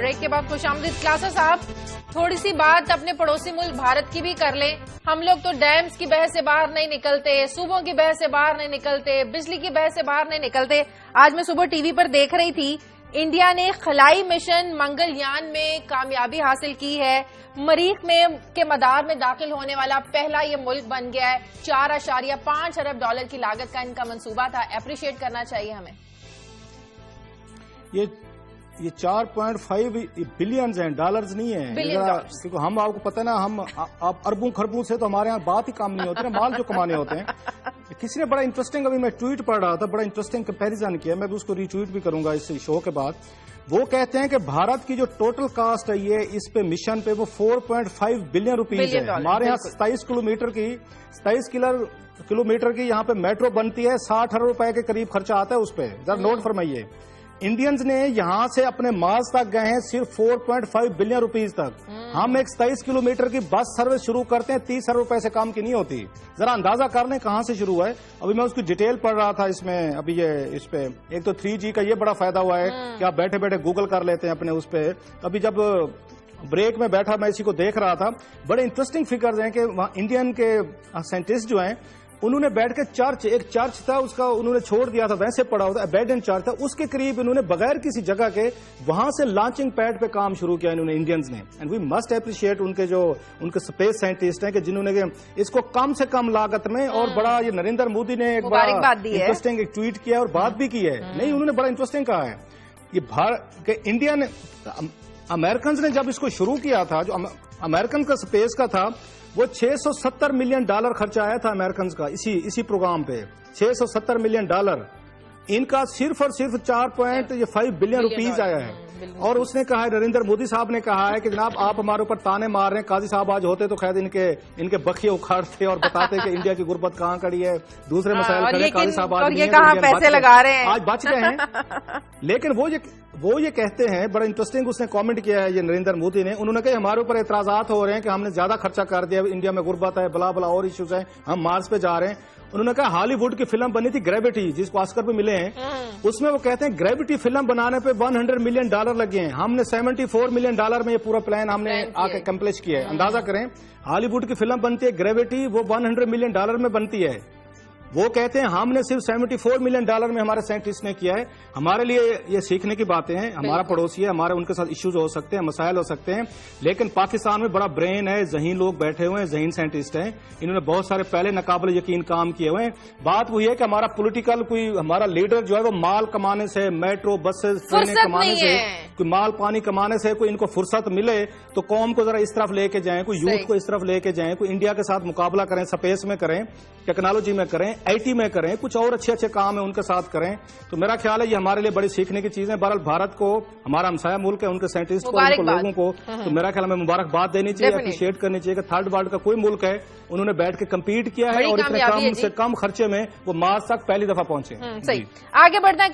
Break के बाद खुशामदीद। क्लासा साहब, थोड़ी सी बात अपने पड़ोसी मुल्क भारत की भी कर लें। हम लोग तो डैम्स की बहस से बाहर नहीं निकलते, सूबों की बहस से बाहर नहीं निकलते, बिजली की बहस से बाहर नहीं निकलते। आज मैं सुबह टीवी पर देख रही थी, इंडिया ने खलाई मिशन मंगलयान में कामयाबी हासिल की है। मरीख में के मदार में दाखिल होने वाला पहला ये मुल्क बन गया है। 4.5 अरब डॉलर की लागत का इनका मंसूबा था। एप्रिशिएट करना चाहिए हमें। ये 4.5 बिलियन हैं, डॉलर्स नहीं है। क्योंकि हम आपको पता है ना, हम आप अरबों खरबों से तो हमारे यहाँ बात ही काम नहीं होती ना, माल जो कमाने होते हैं। किसी ने बड़ा इंटरेस्टिंग, अभी मैं ट्वीट पढ़ रहा था, बड़ा इंटरेस्टिंग कंपैरिजन किया, मैं भी उसको रीट्वीट भी करूंगा इस शो के बाद। वो कहते हैं कि भारत की जो टोटल कास्ट है ये इस पे मिशन पे वो 4.5 बिलियन रुपीज है। हमारे यहाँ 27 किलोमीटर की यहाँ पे मेट्रो बनती है, 60 अरब रुपए के करीब खर्चा आता है उस पर। जरा नोट फरमाइए, इंडियंस ने यहां से अपने मार्स तक गए हैं सिर्फ 4.5 बिलियन रुपीज तक। हम एक 27 किलोमीटर की बस सर्विस शुरू करते हैं, 30 अरब रुपए से काम की नहीं होती। जरा अंदाजा कर लें कहां से शुरू हुआ है। अभी मैं उसकी डिटेल पढ़ रहा था इसमें, अभी ये इस पे एक तो 3G का ये बड़ा फायदा हुआ है कि आप बैठे बैठे गूगल कर लेते हैं अपने उस पे। अभी जब ब्रेक में बैठा मैं इसी को देख रहा था, बड़े इंटरेस्टिंग फिगर्स हैं कि वहां इंडियन के साइंटिस्ट जो हैं उन्होंने बैठ के एक चर्च था उसका उन्होंने छोड़ दिया था, वैसे पड़ा हुआ था, अबैंडन चर्च था, उसके करीब इन्होंने बगैर किसी जगह के वहां से लॉन्चिंग पैड पे काम शुरू किया इन्होंने, इंडियंस ने। एंड वी मस्ट अप्रिशिएट उनके स्पेस साइंटिस्ट हैं कि जिन्होंने इसको कम से कम लागत में और बड़ा, ये नरेंद्र मोदी ने एक बड़ा इंटरेस्टिंग एक ट्वीट किया और बात भी की है। नहीं, उन्होंने बड़ा इंटरेस्टिंग कहा है ये भारत के इंडियन अमेरिकन ने जब इसको शुरू किया था, जो अमेरिकन का स्पेस का था, वो 670 मिलियन डॉलर खर्चा आया था अमेरिकन का इसी प्रोग्राम पे। 670 मिलियन डॉलर इनका सिर्फ और सिर्फ 4.5 बिलियन रुपीज आया है। और उसने कहा है, नरेंद्र मोदी साहब ने कहा है कि जनाब आप हमारे ऊपर ताने मार रहे हैं, काजी साहब आज होते तो खैर इनके बखिए उखाड़ते और बताते कि इंडिया की गुर्बत कहाँ खड़ी है, दूसरे मसाइल खड़े, काजी साहब आज ये कहाँ पैसे लगा रहे हैं, आज बच गए हैं। लेकिन वो ये कहते हैं, बड़ा इंटरेस्टिंग उसने कमेंट किया है ये नरेंद्र मोदी ने, उन्होंने कहा हमारे ऊपर एतराजात हो रहे हैं कि हमने ज्यादा खर्चा कर दिया, इंडिया में गुर्बत है, बला बला और इश्यूज है, हम मार्स पे जा रहे हैं। उन्होंने कहा हॉलीवुड की फिल्म बनी थी ग्रेविटी, जिसको ऑस्कर पे मिले हैं, उसमें वो कहते हैं ग्रेविटी फिल्म बनाने पे 100 मिलियन डॉलर लगे हैं, हमने 74 मिलियन डॉलर में ये पूरा प्लान हमने आके कम्प्लीट किया है। अंदाजा करें, हॉलीवुड की फिल्म बनती है ग्रेविटी, वो 100 मिलियन डॉलर में बनती है। वो कहते हैं हमने सिर्फ 74 मिलियन डॉलर में हमारे साइंटिस्ट ने किया है। हमारे लिए ये सीखने की बातें हैं, हमारा पड़ोसी है, हमारे उनके साथ इश्यूज हो सकते हैं, मसाइल हो सकते हैं, लेकिन पाकिस्तान में बड़ा ब्रेन है, ज़हीन लोग बैठे हुए हैं, ज़हीन साइंटिस्ट हैं, इन्होंने बहुत सारे पहले नाकाबिल यकीन काम किए हुए हैं। बात वही है कि हमारा पॉलिटिकल कोई हमारा लीडर जो है वो माल कमाने से, मेट्रो बसेस ट्रेनें कमाने से, कोई माल पानी कमाने से कोई इनको फुर्सत मिले तो कौम को जरा इस तरफ लेके जाएं, कोई यूथ को इस तरफ लेके जाएं, कोई इंडिया के साथ मुकाबला करें, स्पेस में करें, टेक्नोलॉजी में करें, IT में करें, कुछ और अच्छे काम है उनके साथ करें। तो मेरा ख्याल है ये हमारे लिए बड़ी सीखने की चीज है। बहरहाल भारत को, हमारा हमसाया मुल्क है, उनके साइंटिस्ट को, उनको लोगों को तो मेरा ख्याल में मुबारकबाद देनी चाहिए, अप्रिशिएट करनी चाहिए कि थर्ड वर्ल्ड का कोई मुल्क है, उन्होंने बैठ के कम्पीट किया है और इतने कम से कम खर्चे में वो मार्स तक पहली दफा पहुंचे। सही आगे बढ़ना।